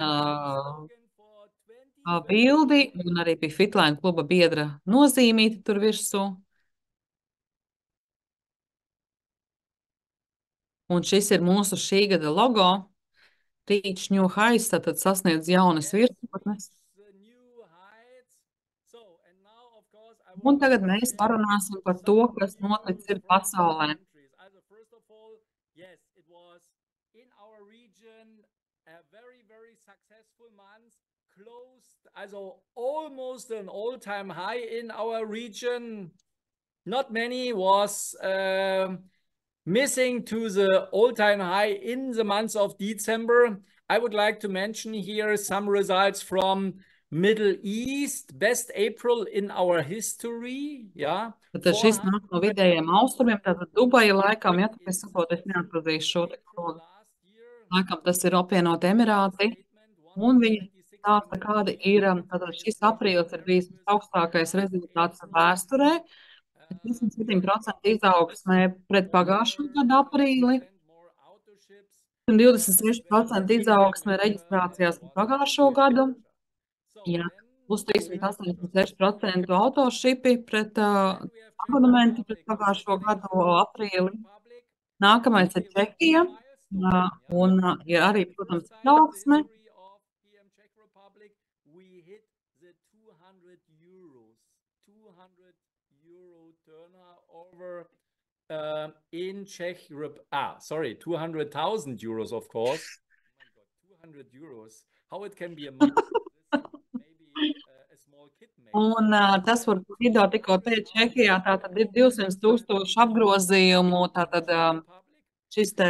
uh, bildi, un arī bija Fitline kluba biedra nozīmīti tur virsū. Un šis ir mūsu šī gada logo. Teach New Heights, tātad sasniedz jaunas virsotnes. Un tagad mēs parunāsim par to, kas noticis ir pasaulē. Also almost an all-time high in our region. Not many was missing to the all-time high in the month of December. I would like to mention here some results from Middle East, best April in our history. Yeah. Tad šis nāk no vidējiem austrumiem, tātad Dubaja laikam, ja tu saproti, es neatpazīšu šo te kodu. Laikam tas ir apvienoti Emirāti, un viņi stāsta, kāda ir, tātad šis aprīlis ir bijis augstākais rezultāts vēsturē, 37% izaugsmē pret pagājušo gadu aprīli, un 26% izaugsmē reģistrācijās pret pagājušo gadu, jā, plus 386% autošipi pret abonementi pret pagājušo gadu aprīli. Nākamais ir Čehija, un ir arī, protams, izaugsme. In Czech Republic, sorry, 200,000 euros, of course. Oh my God, 200 euros. How it can be a month? Maybe a small kid made. Un tas, par ko Ido tikko teica, Čehijā, tātad ir 200,000 apgrozījumu, tātad šis te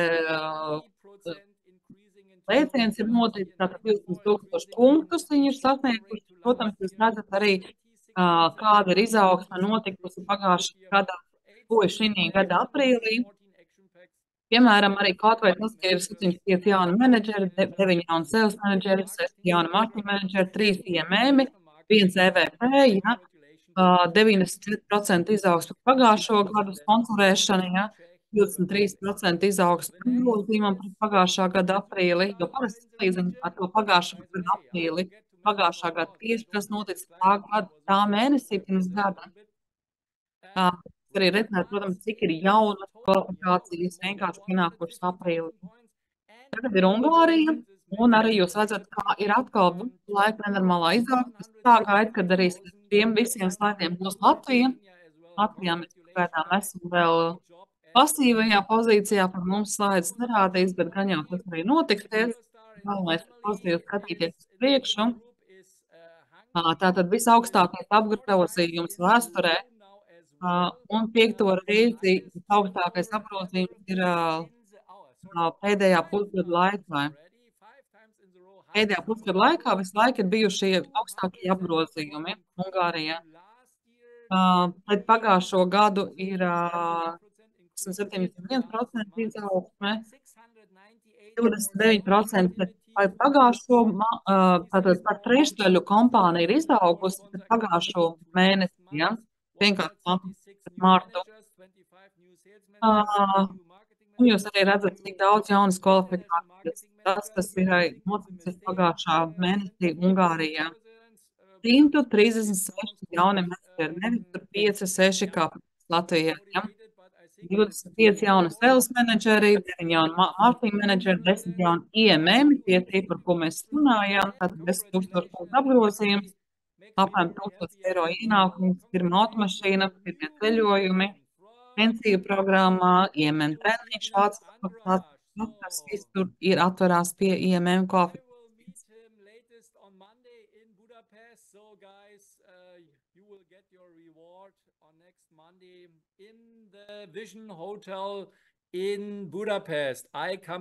lēciens ir noticis, tātad 200,000 punktus viņi ir sasnieguši. Protams, jūs redzat arī, kāda ir izaugsme notikusi pagājušā gada, šī gada aprīlī. Piemēram, arī kaut vai tas, ka ir 75 jauni menedžeri, 9 jauni sales menedžeri, 6 jauni marketing menedžeri, 3 IMM, 1 EVP, ja, 94% izaugsme pagājušo gadu sponsorēšana, ja, 23% izaugsme apgrozījumam pret pagājušā gada aprīli, jo parasti salīdzina ar to pagājušā gada aprīli. Pagājušā gada tieši tas noticis tā mēnesī pirms gada. Arī redzēt, protams, cik ir jaunas kvalifikācijas vienkārši pienākušas aprīlī. Tagad ir Ungārija, un arī jūs redzat, kā ir atkal laika nenormālā izaugsme. Tā gaida, kad arī tiem visiem slaidiem būs Latvija. Latvijā mēs pagaidām esam vēl pasīvajā pozīcijā, par mums slaids nerādīs, bet gan jau tas arī notiksies. Galvenais ir pozitīvi skatīties uz priekšu. Tātad visaugstākais apgrozījums vēsturē. Un 5. reizi augstākais apgrozījums ir pēdējā pusgada laikā. Pēdējā pusgada laikā visu laiku ir bijuši augstākie apgrozījumi Ungārijā. Pret pagājušo gadu ir 71% izaugsme, 29% pret pagājušo, tātad par trešdaļu kompānija ir izaugusi pret pagājušo mēnesi, ja? Vienkārši martu. Un jūs arī redzat, cik daudz jaunas kvalifikācijas. Tas ir noticis pagājušā mēnesī Ungārijā. 136 jauni menedžeri, nevis tur 5, 6 kā Latvijā. Ja? 25 jauni sales menedžeri, 9 jauni marketing menedžeri, 10 jauni IMM, tie, par ko mēs runājām, tātad 10,000 apgrozījums. Apmēram 1,000 eiro ienākums, pirmā automašīna, pirmie ceļojumi, pensiju programmā, IMM treniņš, tas viss tur ir atverās pie IMM kvalifikācijas.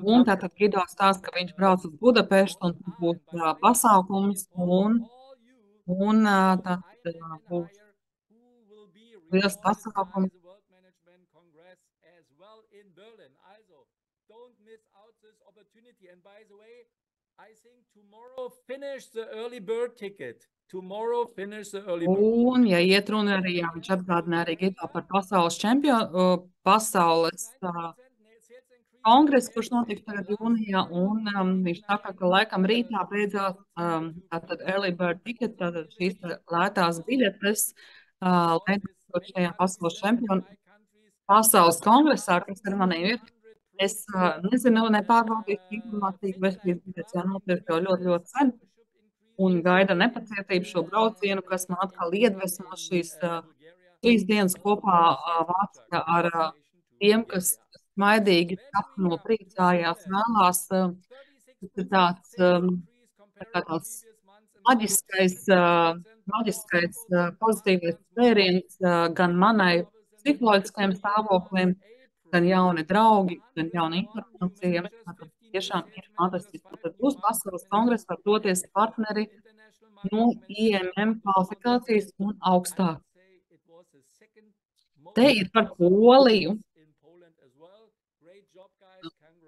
Un tātad Gido stāsta, ka viņš brauc uz Budapeštu un būs pasākums un tātad būs liels pasākums. Un, ja iet runa arī, jā, viņš atgādināja arī Gido par pasaules kongress, kurš notiks tagad jūnijā, un viņš saka, ka laikam rītā beidzās tātad early bird ticket, tātad šīs lētās biļetes, lai nokļūtu šajā pasaules kongresā, kas ar maniem ir. Es nezinu, nepārbaudīšu informāciju, bet šīs biļetes jau nopirkt jau ļoti, ļoti sen, un gaida nepacietību šo braucienu, kas man atkal iedvesmos šīs 3 dienas kopā Vācijā ar tiem, kas smaidīgi sapno, priecājās, vēlās. Tas ir tāds maģiskais pozitīvais spēriens gan manai psiholoģiskajam stāvoklim, gan jauni draugi, gan jauna informācija. Tātad tiešām ir fantastiski. Tad būs pasaules kongress, var doties partneri no IMM kvalifikācijas un augstāk. Te ir par Poliju.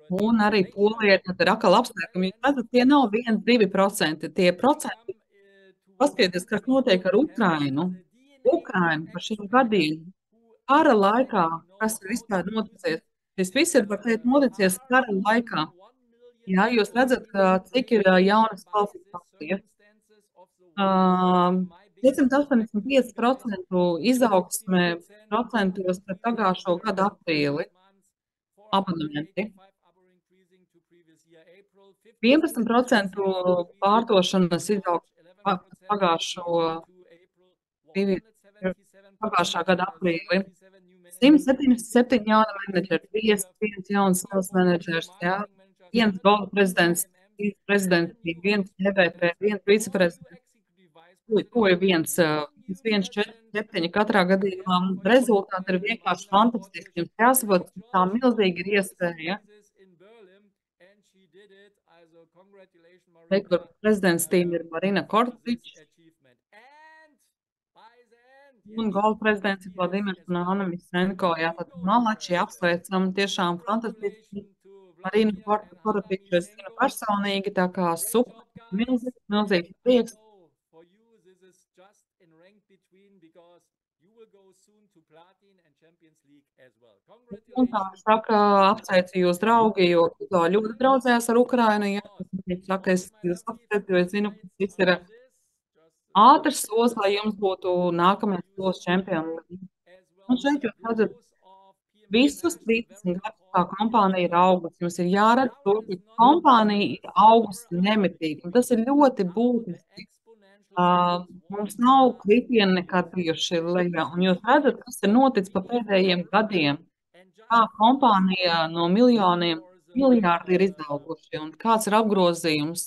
Un arī Polija ir atkal apstākļi. Jūs redzat, tie nav 1–2%. Tie procenti, paskatieties, kas notiek ar Ukrainu. Ukrainu par šiem gadiem. Kara laikā, kas ir vispār noticies. Šis viss ir, var teikt, noticies kara laikā. Jā, jūs redzat, cik ir jaunas kvalifikācijas. 585% izaugsme procentos pret pagājušo gadu aprīli. Abonementi. 11% pārdošanas izaugsme pagājušā gada aprīli. 177 jauni menedžeri, 1 jauns sales menedžers, jā, 1 gold prezidents, 3 prezidents, 1 EVP, 1 viceprezidents. To ir 1,4–7 katrā gadījumā. Rezultāti ir vienkārši fantastiski. Jums jāsaprot, tā milzīgi ir iespēja. Kur prezidents tīm ir Marina Kortič. Un golda prezidents ir Vladimirs un Anna Misenko. Jā, tad malači apsveicam, tiešām fantastiski. Marina Kortič, es zinu personīgi, tā kā super, milzīgi prieks. Un tā saka, apsveicu jūs draugi, jo ļoti draudzējās ar Ukrainu. Ja? Saka, es jūs apsveicu, jo es zinu, ka šis ir ātrs solis, lai jums būtu nākamais solis čempionu līgā. Un šeit jūs redzat, visus 13 gadus tā kompānija ir augusi. Jums ir jāredz to, ka kompānija ir augusi nemitīgi. Un tas ir ļoti būtiski. Mums nav kritieni nekad bijuši lejā. Un jūs redzat, kas ir noticis pa pēdējiem gadiem. Kā kompānija no miljoniem miljārdi ir izauguši un kāds ir apgrozījums.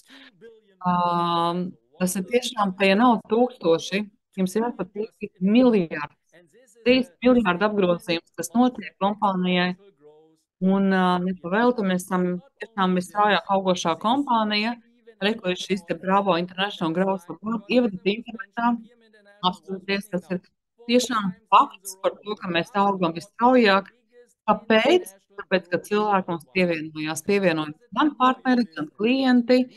Tas ir tiešām, tie nav tūkstoši, jums ir jāpatīk miljārdi. 3 miljārdi apgrozījums, tas notiek kompānijai. Un nepavēlti, mēs esam tiešām visstrājāk augošā kompānija. Rekoju šis te Bravo International Growth Report, ievadat internetā, apskatīties, tas ir tiešām fakts par to, ka mēs augam visstraujāk. Kāpēc? Tāpēc, ka cilvēki mums pievienojās gan partneri, gan klienti,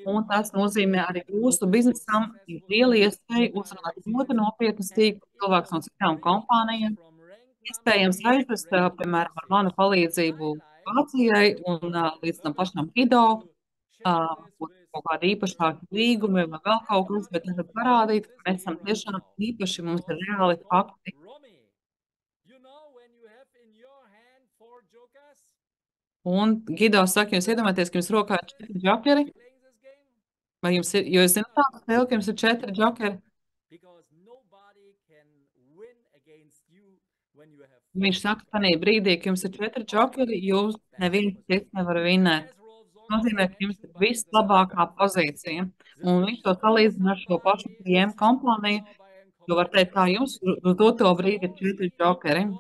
un tas nozīmē arī jūsu biznesam ir liela iespēja uzrunāt ļoti nopietnas cilvēkus no citām kompānijām. Iespējams aizvest, piemēram, ar manu palīdzību Vācijai un līdz tam pašam Hido, kaut kādi īpašāki līgumi vai vēl kaut kas, bet tad parādīt, ka mēs esam tiešām īpaši, mums ir reāli fakti. Un Gido saka, jums iedomāties, ka jums rokā ir 4 džokeri? Vai jums ir, jo es zinu tādu spēli, ka jums ir 4 džokeri? Viņš saka, tanī brīdī, ka jums ir 4 džokeri, jūs neviens cits nevar vinnēt. Tas nozīmē, ka jums ir vislabākā pozīcija. Un viņš to salīdzina ar šo pašu PM kompāniju, jo var teikt, kā jums uz doto brīdi ir 4 džokeri.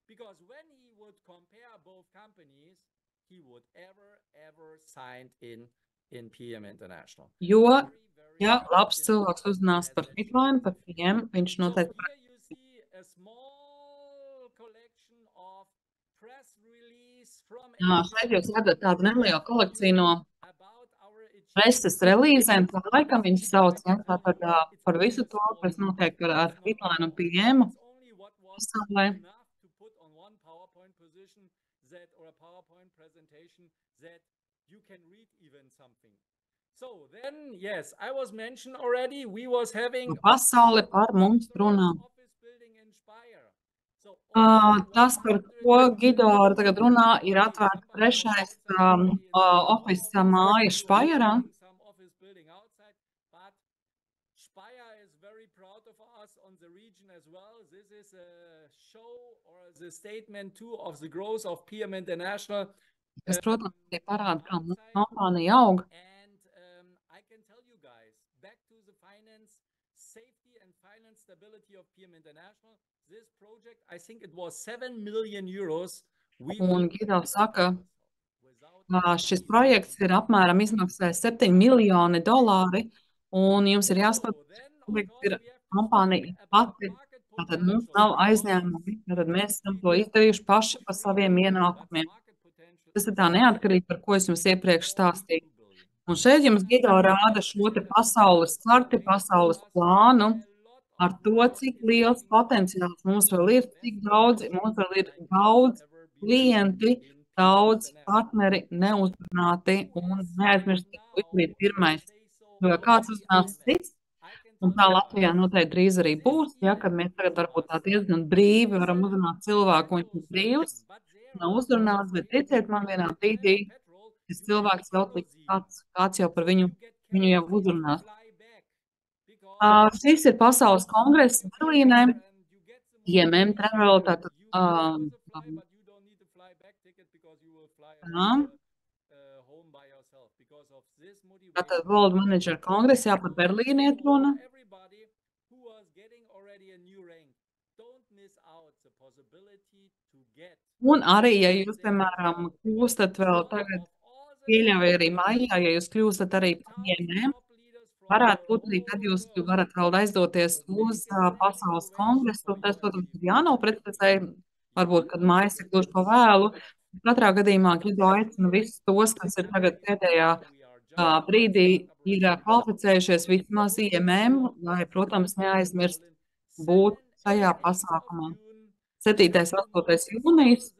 Because when he would compare both companies, he would ever signed in PM International. Jo, ja labs cilvēks uzzinās par Bitcoin, par PM, viņš noteikti. Šeit jūs redzat tādu nelielu kolekciju no preses relīzēm, tā laikam viņš sauc, ja, tātad par visu to, kas notiek ar Bitcoin un PM pasaulē. that you can read even something. So then, yes, I was mentioned already, we was having Pasaule par mums runā. office building in Speyer. So already Tas, par ko Gido tagad runā, ir atvērts trešais office māja Špajerā. some office building outside, but Speyer is very proud of us on the region as well. This is a show or the statement too of the growth of PM International. Tas, protams, arī parāda, kā mūsu kompānija aug. And I can tell you guys, back to the finance, safety and finance stability of PM International, this project, I think it was 7 million euros. Un Gido saka, šis projekts ir apmēram izmaksājis 7 miljoni dolāri, un jums ir jāsaprot, ka ir kompānija pati, tātad mums nav aizņēmumi, tātad mēs esam to izdarījuši paši par saviem ienākumiem. Tas ir tā neatkarīgi, par ko es jums iepriekš stāstīju. Un šeit jums Gido rāda šo te pasaules karti, pasaules plānu ar to, cik liels potenciāls mums vēl ir, cik daudz, mums vēl ir daudz klienti, daudz partneri neuzrunāti un neaizmirsti, ka ir pirmais. Jo kāds uzrunās cits, un tā Latvijā noteikti drīz arī būs, ja, kad mēs tagad varbūt tā diezgan brīvi varam uzrunāt cilvēku, viņš ir brīvs, nav uzrunāts, bet ticiet man vienā brīdī, šis cilvēks jau kāds jau par viņu jau uzrunās. Šis ir pasaules kongress Berlīnē, IMM Travel, tātad tātad World Manager kongress, jā, par Berlīni iet runa. Un arī, ja jūs, piemēram, kļūstat vēl tagad, pieļauj arī maijā, ja jūs kļūstat arī par IMM, varētu būt arī tad jūs varat vēl aizdoties uz pasaules kongresu. Tas, protams, ir jānoprecizē, varbūt, kad mājas ir gluži pa vēlu. Katrā gadījumā Gido aicinu visus tos, kas ir tagad pēdējā brīdī ir kvalificējušies vismaz IMM, lai, protams, neaizmirst būt šajā pasākumā. 7. 8. jūnijas.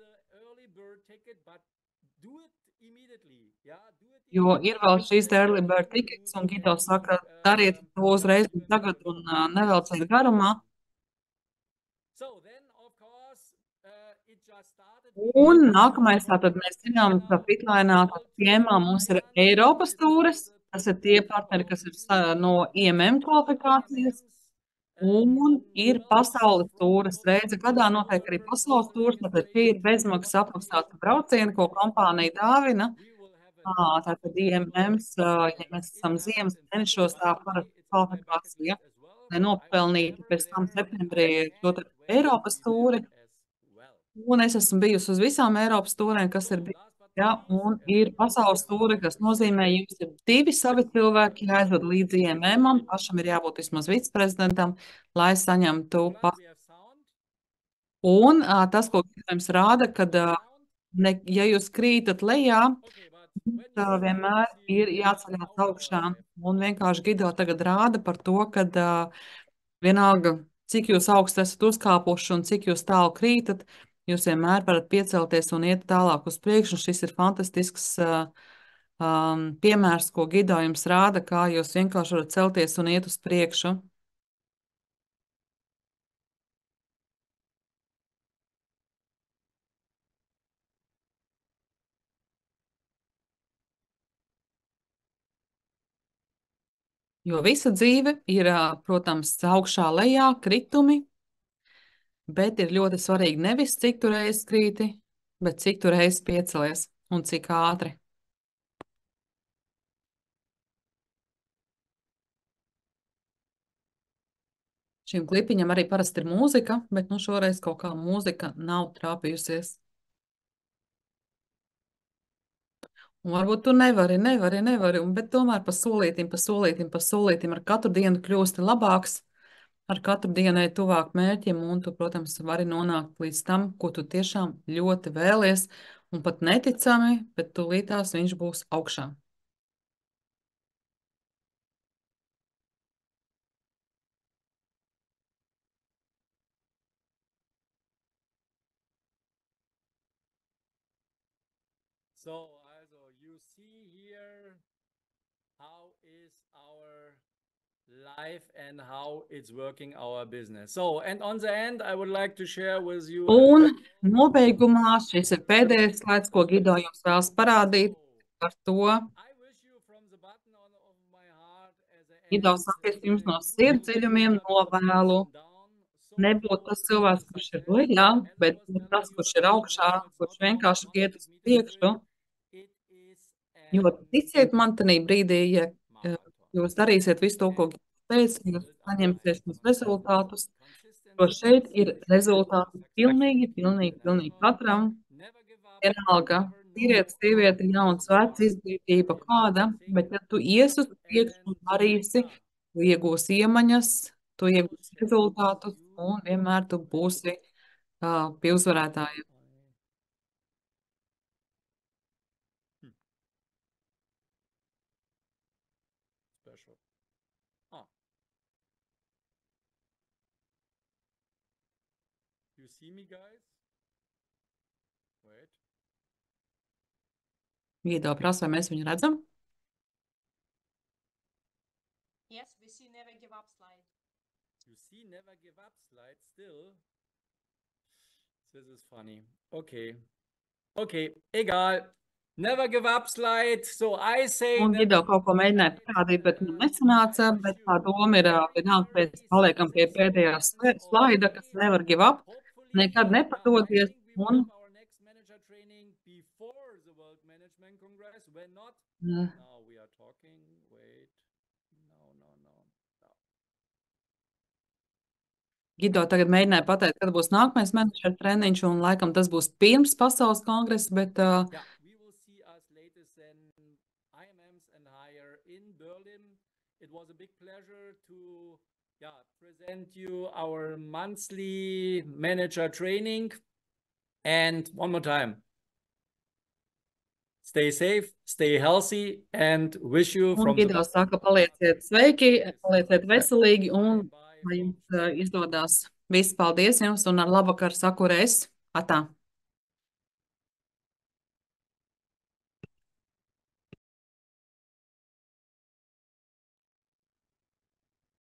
Jo ir vēl šīs early bird tickets, un Gido saka, dariet to uzreiz tagad un nevelciet garumā. Un nākamais, tātad mēs zinām, ka Fitlainā tēmā mums ir Eiropas tūres, tas ir tie partneri, kas ir no IMM kvalifikācijas, un ir pasaules tūres. Reize gadā notiek arī pasaules tūres, tātad šī ir bezmaksas apmaksāta brauciena, ko kompānija dāvina. Tātad IMMs, ja mēs esam ziemas mēnešos, tā parasti kvalifikācija, lai nopelnītu pēc tam septembrī to Eiropas tūri. Un es esmu bijusi uz visām Eiropas tūrēm, kas ir bijusi, ja, un ir pasaules tūri, kas nozīmē, jums ir 2 savi cilvēki jāaizved līdz IMM-am, pašam ir jābūt vismaz viceprezidentam, lai saņemtu Un tas, ko jums rāda, kad, ja jūs krītat lejā, vienmēr ir jāceļās augšā. Un vienkārši Gido tagad rāda par to, kad vienalga, cik jūs augstu esat uzkāpuši un cik jūs tālu krītat, jūs vienmēr varat piecelties un iet tālāk uz priekšu. Šis ir fantastisks piemērs, ko Gido jums rāda, kā jūs vienkārši varat celties un iet uz priekšu. Jo visa dzīve ir, protams, augšā lejā, kritumi, bet ir ļoti svarīgi nevis cik tu reiz krīti, bet cik tu reiz piecelies un cik ātri. Šim klipiņam arī parasti ir mūzika, bet nu šoreiz kaut kā mūzika nav trāpījusies. Un varbūt tu nevari, bet tomēr pa solītim ar katru dienu kļūsti labāks, ar katru dienu ej tuvāk mērķim, un tu, protams, vari nonākt līdz tam, ko tu tiešām ļoti vēlies, un pat neticami, bet tūlītās viņš būs augšā. is our life and how it's working our business. So, and on the end, I would like to share with you. Un nobeigumā šis ir pēdējais slaids, ko Gido jums vēlas parādīt par to. I wish you from the bottom of my heart as a Gido saka, es jums no sirds dziļumiem novēlu nebūt tas cilvēks, kurš ir leļā, bet tas, kurš ir augšā, kurš vienkārši iet uz priekšu. Jo ticiet man tenī brīdī, ja jūs darīsiet visu to, ko teicu, jūs saņemsiet šos rezultātus, jo šeit ir rezultāti pilnīgi katram. Vienalga, vīrietis, sieviete, jauns, vecs, izglītība kāda, bet ja tu ies uz priekšu un darīsi, tu iegūsi iemaņas, tu iegūsi rezultātus un vienmēr tu būsi pie uzvarētājiem. Special. Ah. You see me, guys? Wait. Gido prasa, vai mēs viņu redzam? Yes, we see never give up slide. You see never give up slide still? This is funny. Okay. Okay, egal. Never give up slide. So I say... Un Gido kaut ko mēģināja parādīt, bet man nesanāca, bet tā doma ir vienalga, pēc paliekam pie pēdējā slaida, kas never give up. Nekad nepadodies. Un... Now we are talking. Wait. No. Gido tagad mēģināja pateikt, kad būs nākamais menedžera treniņš, un laikam tas būs pirms pasaules kongresa, bet... Yeah, we will see us latest in IMMs and higher in Berlin. It was a big pleasure to present you our monthly manager training. And one more time. Stay safe, stay healthy, and wish you from... Un Gido saka, palieciet sveiki, palieciet veselīgi, un lai jums izdodas. Viss paldies jums, un ar labvakaru saku reiz. Atā!